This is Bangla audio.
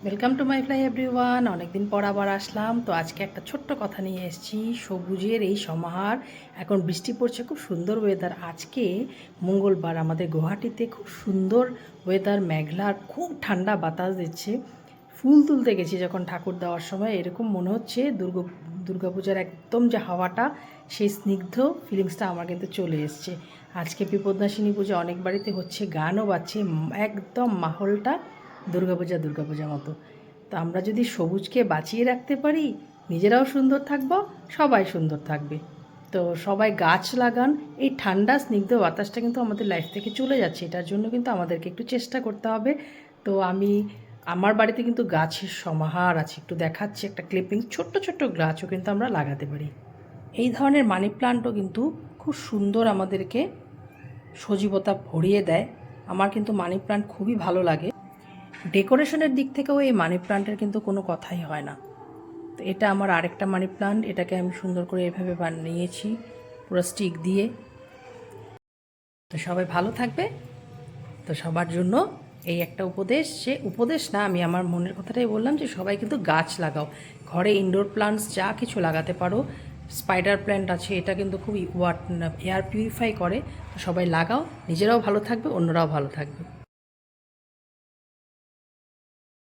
Welcome to my fly everyone. অনেকদিন পর আবার আসলাম। তো আজকে একটা ছোট্ট কথা নিয়ে এসেছি, সবুজের এই সমাহার। এখন বৃষ্টি পড়ছে, খুব সুন্দর ওয়েদার। আজকে মঙ্গলবার, আমাদের গুয়াহাটিতে খুব সুন্দর ওয়েদার, মেঘলা, খুব ঠান্ডা বাতাস দিচ্ছে। ফুল তুলতে গেছি যখন ঠাকুর দেওয়ার সময়, এরকম মনে হচ্ছে দুর্গাপূজার একদম যে হাওয়াটা, সেই স্নিগ্ধ ফিলিংসটা আমার কিন্তু চলে এসছে। আজকে বিপদনাশিনী পুজো অনেক বাড়িতে হচ্ছে, গানও বাজছে, একদম মাহলটা দুর্গাপূজা মতো। তো আমরা যদি সবুজকে বাঁচিয়ে রাখতে পারি, নিজেরাও সুন্দর থাকব, সবাই সুন্দর থাকবে। তো সবাই গাছ লাগান। এই ঠান্ডা স্নিগ্ধ বাতাসটা কিন্তু আমাদের লাইফ থেকে চলে যাচ্ছে, এটার জন্য কিন্তু আমাদেরকে একটু চেষ্টা করতে হবে। তো আমার বাড়িতে কিন্তু গাছের সমাহার আছে, একটু দেখাচ্ছি একটা ক্লিপিং। ছোট্ট ছোট্ট গাছও কিন্তু আমরা লাগাতে পারি। এই ধরনের মানি প্লান্টও কিন্তু খুব সুন্দর আমাদেরকে সজীবতা ভরিয়ে দেয়। আমার কিন্তু মানি প্লান্ট খুবই ভালো লাগে। ডেকোরেশনের দিক থেকেও এই মানি প্লান্টের কিন্তু কোনো কথাই হয় না। তো এটা আমার আরেকটা মানি প্লান্ট, এটাকে আমি সুন্দর করে এভাবে বানিয়েছি পুরো স্টিক দিয়ে। তো সবাই ভালো থাকবে। তো সবার জন্য এই একটা উপদেশ, সে উপদেশ না, আমি আমার মনের কথাটাই বললাম যে সবাই কিন্তু গাছ লাগাও। ঘরে ইনডোর প্লান্টস যা কিছু লাগাতে পারো। স্পাইডার প্ল্যান্ট আছে, এটা কিন্তু খুব এয়ার পিউরিফাই করে। তো সবাই লাগাও, নিজেরাও ভালো থাকবে, অন্যরাও ভালো থাকবে।